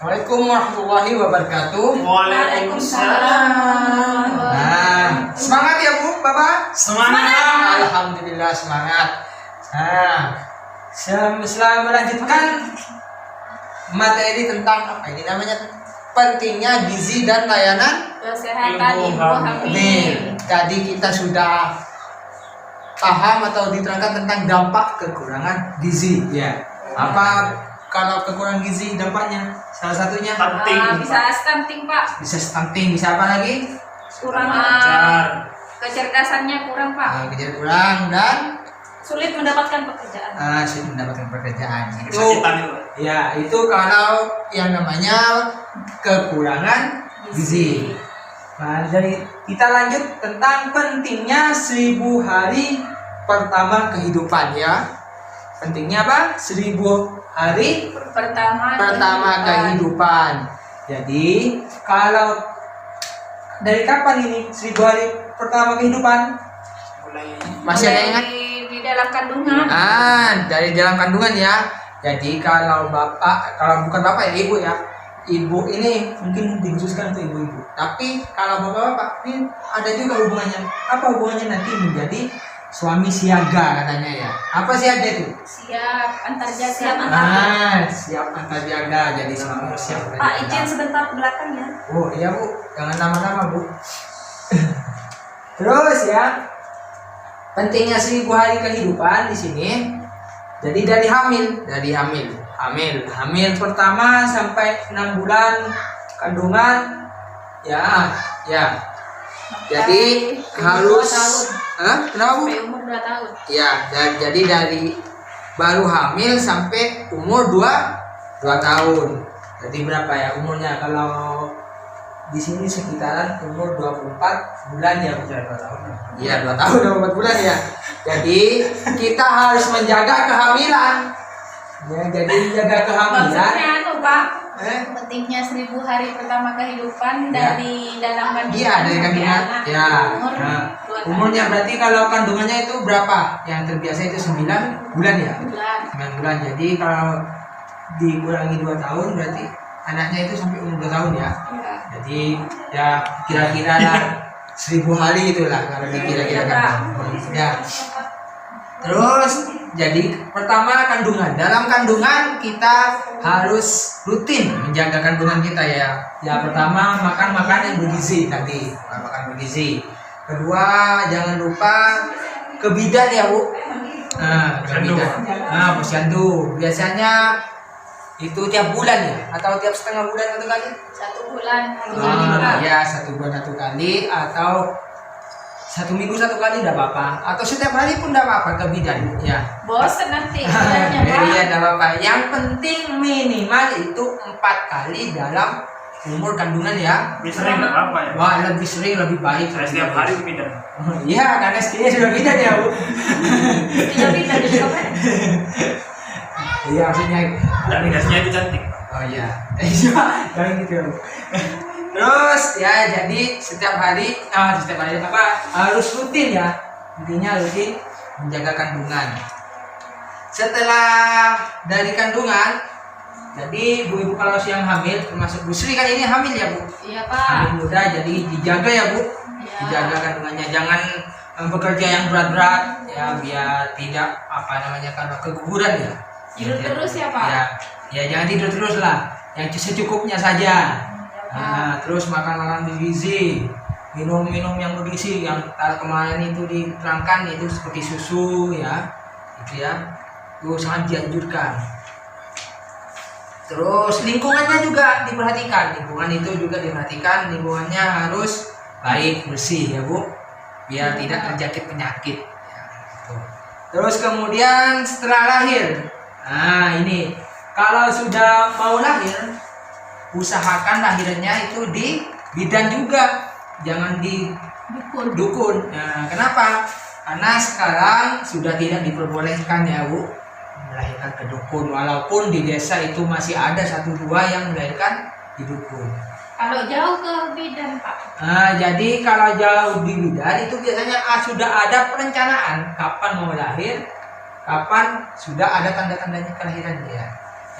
Assalamualaikum warahmatullahi wabarakatuh. Waalaikumsalam. Nah, semangat ya Bu, Bapak? Semangat. Alhamdulillah semangat. Nah, setelah melanjutkan materi tentang apa ini namanya? Pentingnya gizi dan layanan Kesehatan Ibu ibu hamil. hamil. Tadi kita sudah paham atau diterangkan tentang dampak kekurangan gizi ya. Apa kalau kekurangan gizi dampaknya? Salah satunya Stunting. Bisa stunting Pak, bisa stunting, bisa apa lagi? kurang Lancar. kecerdasannya kurang Pak, Kerja kurang dan sulit mendapatkan pekerjaan. sulit mendapatkan pekerjaan. Itu Kesakitan itu. ya, itu kalau yang namanya kekurangan gizi. Nah, jadi kita lanjut tentang pentingnya 1000 hari pertama kehidupan ya. Pentingnya apa? 1000 hari pertama kehidupan. Jadi kalau dari kapan ini 1000 hari pertama kehidupan? Mulai Masih ada yang ingat? Di dalam kandungan. Dari dalam kandungan ya. Jadi kalau bukan bapak ya, ibu ya. Ibu ini mungkin dikhususkan untuk ibu-ibu. Tapi kalau bapak-bapak ini ada juga hubungannya. Apa hubungannya nanti menjadi suami siaga katanya ya? Apa siaga itu? Siap antar jaga. Siap antar jaga jadi suami siap. Pak izin sebentar ke belakang ya. Oh iya Bu, jangan lama-lama Bu. Terus ya, pentingnya 1000 hari kehidupan di sini. Jadi dari hamil pertama sampai 6 bulan kandungan ya. Jadi harus kenapa Bu? Sampai umur 2 tahun. Ya, jadi dari baru hamil sampai umur 2 tahun. Jadi berapa ya umurnya? Kalau di sini sekitaran umur 24 bulan ya, betul 2 tahun. Iya, 2 tahun 24 bulan ya. Jadi kita harus menjaga kehamilan. Ya, jadi menjaga kehamilan. Maksudnya Pak, Pentingnya 1000 hari pertama kehidupan Ya. dari dalam kandungan. Iya, dari kandungan. sampai anak. Ya. Umur Nah, 2 tahun. umurnya berarti kalau kandungannya itu berapa? Yang terbiasa itu 9 bulan ya? Bulan. 9 bulan. Jadi kalau dikurangi 2 tahun berarti anaknya itu sampai umur 2 tahun ya. Iya. Jadi ya kira-kira lah 1000 hari itulah kalau dikira-kirakan. Ya. Terus jadi pertama kandungan. Dalam kandungan kita harus rutin menjaga kandungan kita ya. Ya pertama makan makanan yang bergizi tadi, makan bergizi. Kedua jangan lupa ke bidan ya Bu. Ke bidan. Posyandu. Biasanya itu tiap bulan ya atau tiap setengah bulan satu kali? 1 bulan. Ya 1 bulan 1 kali atau 1 minggu 1 kali tidak apa-apa atau setiap hari pun tidak apa-apa ke bidan ya. Bosen nanti bulannya, Pak. Iya tidak apa-apa. Yang penting minimal itu 4 kali dalam umur kandungan ya. lebih sering nggak apa ya? Wah lebih sering lebih baik. Saya setiap hari ke bidan. Iya karena STI sudah bidan ya Bu. Tidak bisa dicoba. Iya maksudnya. Dan dikasihnya itu cantik. Oh iya. Jangan gitu ya Bu. Terus ya jadi setiap hari apa harus rutin ya, intinya rutin menjaga kandungan. Setelah dari kandungan, jadi ibu-ibu kalau siang hamil termasuk Bu Sri kan ini hamil ya Bu, Iya, Pak. hamil muda jadi dijaga ya Bu, Iya. dijaga kandungannya, jangan bekerja yang berat-berat ya biar tidak karena keguguran ya. Tidur terus ya, Pak? Ya jangan tidur terus lah, yang secukupnya saja. Terus makan bergizi, minum yang bergizi yang kemarin itu diterangkan itu seperti susu ya, itu ya, itu sangat dianjurkan. Terus lingkungannya juga diperhatikan, lingkungannya harus baik bersih ya Bu, biar tidak terjangkit penyakit. Ya, gitu. Terus kemudian setelah lahir, ini kalau sudah mau lahir usahakan lahirannya itu di bidan juga, jangan di dukun. Nah, kenapa? Karena sekarang sudah tidak diperbolehkan ya Bu melahirkan ke dukun, walaupun di desa itu masih ada 1-2 yang melahirkan di dukun. Kalau jauh ke bidan, Pak. Jadi kalau jauh di bidan itu biasanya sudah ada perencanaan kapan mau lahir, kapan sudah ada tanda-tandanya kelahiran ya.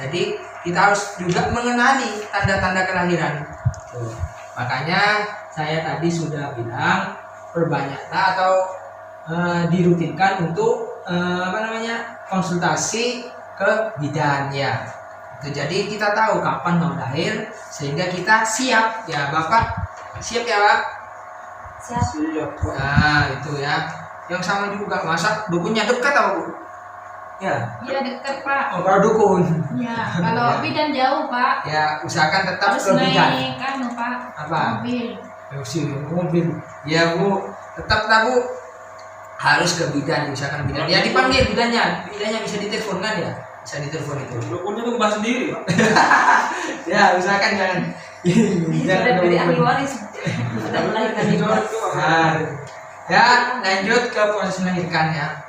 Jadi kita harus juga mengenali tanda-tanda kelahiran. Tuh. Makanya saya tadi sudah bilang perbanyaklah atau dirutinkan untuk konsultasi ke bidan ya. Jadi kita tahu kapan mau lahir sehingga kita siap ya. Bapak siap ya Pak? Siap. Nah itu ya. Yang sama juga, masa dukunnya dekat apa Bu? Ya. Iya dekat Pak. Oh, kalau dukun. Ya, kalau Ya. bidan jauh Pak. Ya usahakan tetap Harus ke bidan. naik Pak. Apa? Mobil. Mobil. Ya Bu, tetap lah Bu. Harus ke bidan, usahakan bidan. Ya dipanggil bidannya bisa ditelepon kan ya? Bisa ditelepon itu. Dukunnya tuh bahas sendiri, Pak. Ya usahakan jangan. Sudah dari ahli waris. Sudah melahirkan di luar. Nah, ya lanjut ke proses melahirkannya.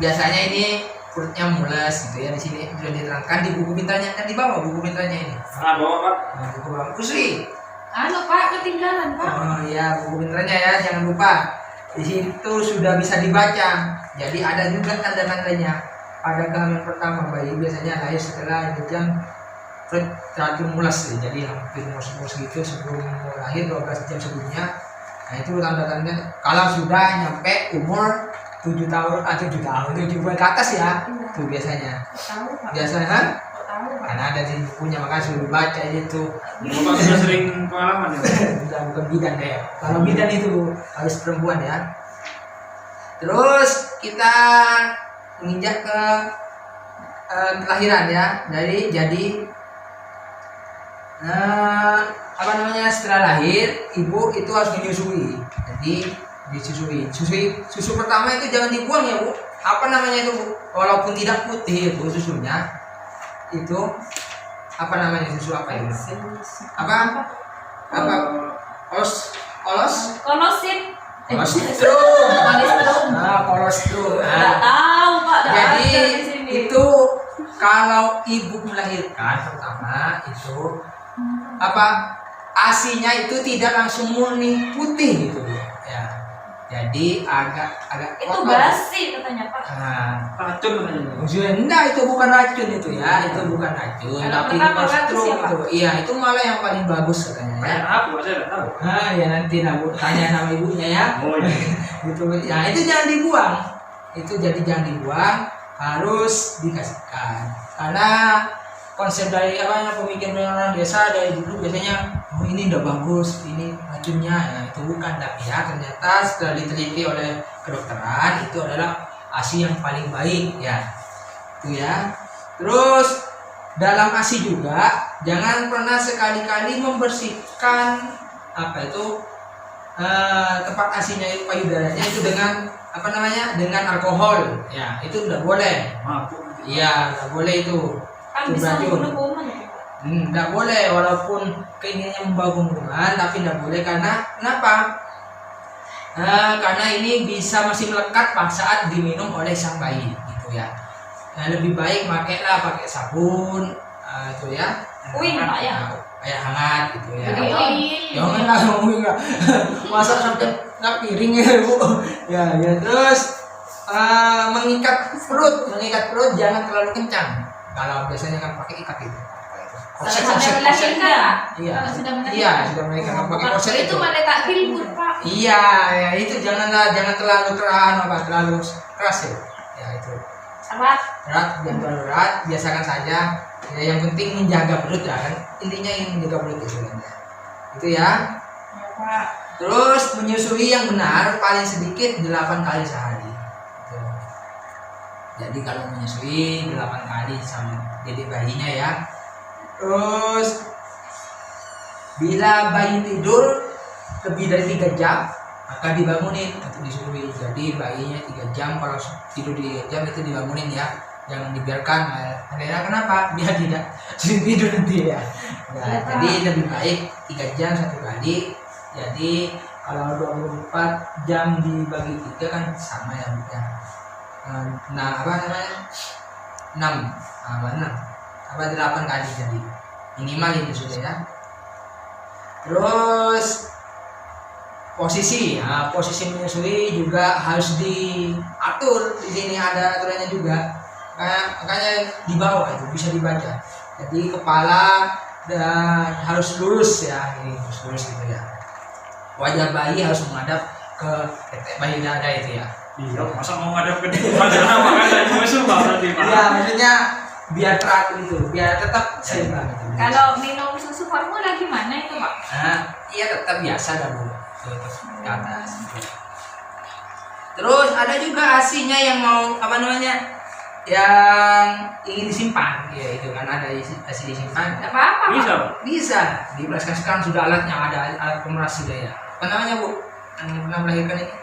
Biasanya ini perutnya mules gitu ya, di sini sudah diterangkan di buku pintarnya, kan di bawah buku pintarnya ini. Nah, bawa, Pak. Nah, buku bawah Kusri. Pak ketinggalan Pak. Oh iya, buku pintarnya ya, jangan lupa. Di situ sudah bisa dibaca. Jadi ada juga tanda-tandanya. Pada kehamilan pertama bayi biasanya lahir setelah jam perut terakhir mules, jadi hampir mules gitu sebelum lahir 12 jam sebelumnya. Nah itu tanda-tanda kalau sudah nyampe umur 7 tahun atau 7 tahun 7 bulan ke atas ya. Itu biasanya. Tahu Pak. Biasanya Tahu Pak. karena ada di bukunya, maka sudah baca itu. Bapak sudah sering pengalaman ya, Pak? Udah bukan bidan deh. Kalau bidan itu harus perempuan ya. Terus kita menginjak ke kelahiran ya, setelah lahir ibu itu harus menyusui. Jadi disusui. Susu pertama itu jangan dibuang ya Bu. Apa namanya itu Bu? Walaupun tidak putih Bu susunya. Itu apa namanya, susu apa itu? Apa? Kolosin. Kolostrum. Kolostrum. Nah, kolostrum. Nggak tahu Pak. Nggak ada Jadi di sini. itu kalau ibu melahirkan pertama itu ASI-nya itu tidak langsung murni putih gitu Bu. Ya. Jadi agak Itu kotor. basi katanya Pak. Nah, Racun katanya. enggak, itu bukan racun itu ya, itu bukan racun, Kalau tapi pertama kolostrum bagus ya, Pak? itu. Iya, itu malah yang paling bagus katanya ya. Kayak apa, saya nggak tahu. Nah, ya nanti lah Bu, tanya sama ibunya ya. Oh, iya. Gitu. Ya, itu jangan dibuang. Itu jadi jangan dibuang, harus dikasihkan. Karena konsep dari pemikiran orang desa dari dulu biasanya ini udah bagus, ini racunnya ya, itu bukan. Tapi ya ternyata setelah diteliti oleh kedokteran itu adalah ASI yang paling baik ya. Itu ya. Terus dalam ASI juga jangan pernah sekali-kali membersihkan tempat ASI-nya itu, payudaranya itu dengan dengan alkohol ya, itu udah boleh. Mabuk. Iya, nggak boleh itu. Kan Itu bisa beracun. membunuh kuman. Nggak boleh, walaupun keinginannya membawa keuntungan, tapi nggak boleh. Karena kenapa? Karena ini bisa masih melekat pada saat diminum oleh sang bayi gitu ya. Nah, lebih baik pakai sabun itu ya. Uin, Pak, ya? Air hangat gitu ya. Jadi, Janganlah ngomong nggak masak sampai nggak piring ya Bu. Ya terus mengikat perut jangan terlalu kencang. Kalau biasanya kan pakai ikat itu. Korset. Iya. Kalau sudah melahirkan. Iya, sudah melahirkan pakai korset Itu malah tak hilput Pak. Iya, ya itu jangan terlalu terlalu keras ya. Ya itu. Apa? Berat, jangan terlalu berat, biasakan saja. Ya, yang penting menjaga perut ya kan. Intinya ingin menjaga perut itu kan. Itu ya. Ya Pak. Terus menyusui yang benar paling sedikit 8 kali sehari. Gitu. Jadi kalau menyusui 8 kali sama jadi bayinya ya. Terus bila bayi tidur lebih dari 3 jam maka dibangunin untuk disusui. Jadi bayinya 3 jam, kalau tidur 3 jam itu dibangunin ya. Jangan dibiarkan. Akhirnya kenapa? Biar tidak tidur nanti ya. Nah, jadi lebih baik 3 jam 1 kali. Jadi kalau 24 jam dibagi 3 kan sama ya. Nah, 8 kali jadi minimal itu sudah ya. Terus posisi menyusui juga harus diatur. Di sini ada aturannya juga. Makanya di bawah itu bisa dibaca. Jadi kepala dan harus lurus ya, ini harus lurus gitu ya. Wajah bayi harus menghadap ke tetek bayi dada itu ya. Iya, masa mau ngadep ke wajah nama kan dari musuh berarti Pak. Iya, maksudnya biar teratur itu, biar tetap seimbang itu. Kalau minum susu formula gimana itu Pak? Nah, iya tetap biasa dulu, terus ke atas. Gitu. Terus ada juga asinya yang mau apa namanya, yang ingin disimpan, ya itu kan ada asi disimpan. Tidak apa-apa Pak. Bisa, Pak. Bisa dibelaskan sekarang sudah alatnya, ada alat pemeras sudah ya. Apa namanya Bu? Yang pernah melahirkan ini?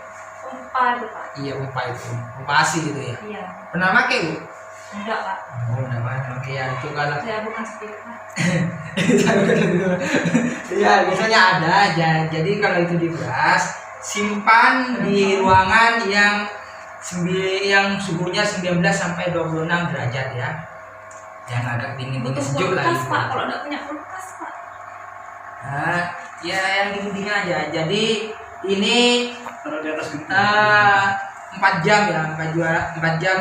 Umpa itu Pak. Iya pompa itu, pompa asi gitu ya. Iya. Pernah pakai Bu? Enggak Pak. Oh, udah pakai ya itu kalau. Saya bukan seperti Pak. Iya, biasanya ada aja. Jadi kalau itu diberas, simpan di ruangan yang suhunya 19 sampai 26 derajat ya. Yang agak dingin Butuh sejuk lah. kulkas gitu. Pak. Kalau enggak punya kulkas Pak. Nah, ya yang dingin aja. Jadi ini Taruh di atas gitu. 4 jam ya, 4 jam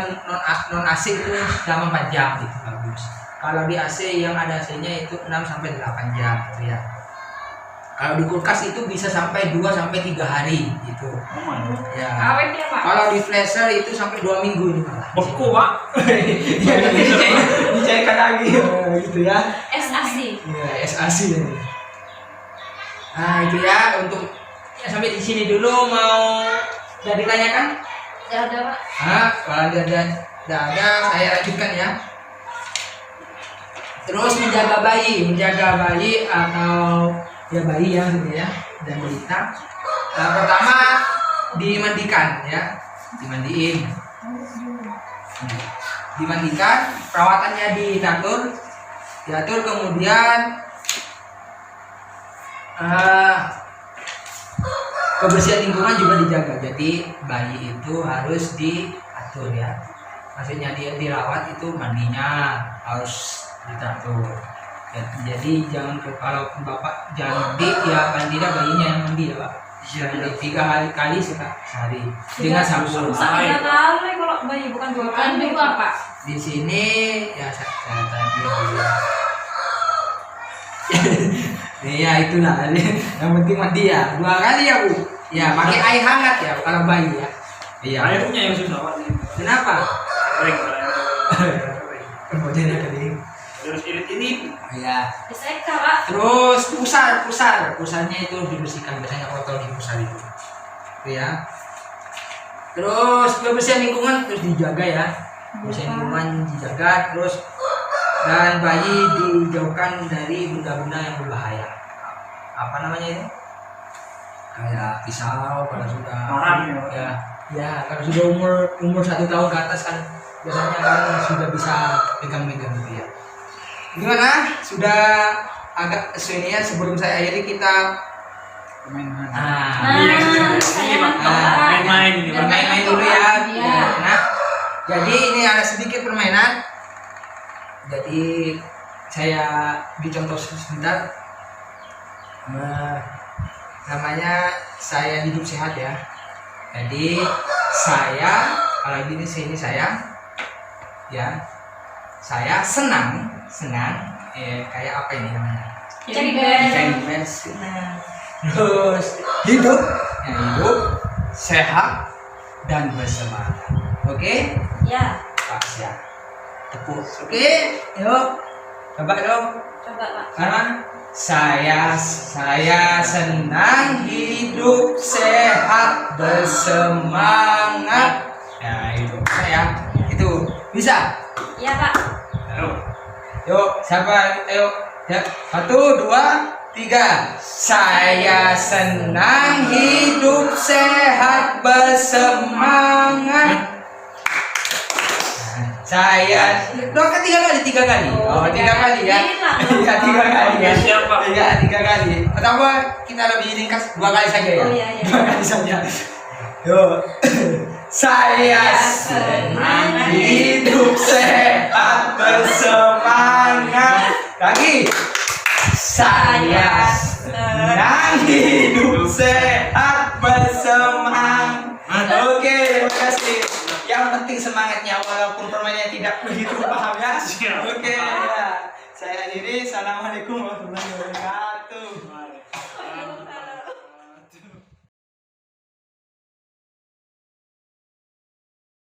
non AC itu selama 4 jam itu bagus. Kalau di AC yang ada AC-nya itu 6 sampai 8 jam gitu ya. Kalau di kulkas itu bisa sampai 2 sampai 3 hari gitu. Aman. Ya. Awetnya Pak. Kalau di freezer itu sampai 2 minggu ini malah. Beku Pak. Ya, dicairkan lagi gitu ya. SAC. Ya, SAC ini. Nah, itu ya untuk ya, sampai di sini dulu mau udah ditanyakan? Ya udah Pak. Nah, kalau udah ada saya lanjutkan ya. Terus menjaga bayi atau ya bayi ya gitu ya dan balita. Pertama dimandikan ya, dimandiin. Dimandikan, perawatannya diatur kemudian kebersihan lingkungan juga dijaga. Jadi bayi itu harus diatur ya. Maksudnya dia dirawat itu mandinya harus diatur. Jadi jangan kalau bapak jangan mandinya bayinya yang mandi ya Pak. Iya, Jadi 3 kali sehari dengan sabun. Tiga kali kalau bayi bukan 2 Bukan kali dua, Pak. Di sini ya saya tadi ya itulah yang penting mandi ya 2 kali ya Bu ya, pakai air hangat ya kalau bayi ya. Iya, Airnya yang susah Pak. kenapa? Kering. Kemudian yang keding Terus irit-irit. ya. Diseka Pak. Terus pusarnya itu dibersihkan, biasanya kotor di pusar itu ya. Terus kebersihan lingkungan terus dijaga ya, kebersihan lingkungan dijaga terus, dan bayi dijauhkan dari benda-benda yang berbahaya. Apa namanya itu? Kayak pisau kalau sudah Marah ya kalau sudah umur 1 tahun ke atas kan biasanya kan sudah bisa pegang-pegang gitu ya. Gimana? Sudah agak sesuai ya, sebelum saya akhiri kita Main-main. main-main ini, Pak. bermain-main dulu ya. Iya. Nah, jadi ini ada sedikit permainan. Jadi saya dicontoh sebentar. Namanya saya hidup sehat ya. Jadi saya kalau ini saya ya. Saya senang kayak apa ini namanya? Cengkes. Terus hidup sehat dan bersemangat. Oke? Ya. Pas ya. Tepuk. Oke, yuk. Coba dong. Coba Pak. Karena saya senang hidup sehat bersemangat. Ya itu saya itu bisa. Iya Pak. Ayo. Yuk, siapa? Ayo. Ya, 1, 2, 3. Saya senang hidup sehat bersemangat. Saya doakan 3 kali. Oh, 3 kali ya. Iya, 3 kali ya. Siapa? Iya, 3 kali. Atau kita lebih ringkas 2 kali saja ya. Oh, iya. 2 kali saja. Yuk. Saya senang hidup sehat bersemangat. Lagi. Saya senang hidup sehat bersemangat. Oke, terima kasih. Yang penting semangatnya walaupun permainannya tidak begitu paham ya. Siap. Oke ya. Saya akhiri. Assalamualaikum warahmatullahi wabarakatuh.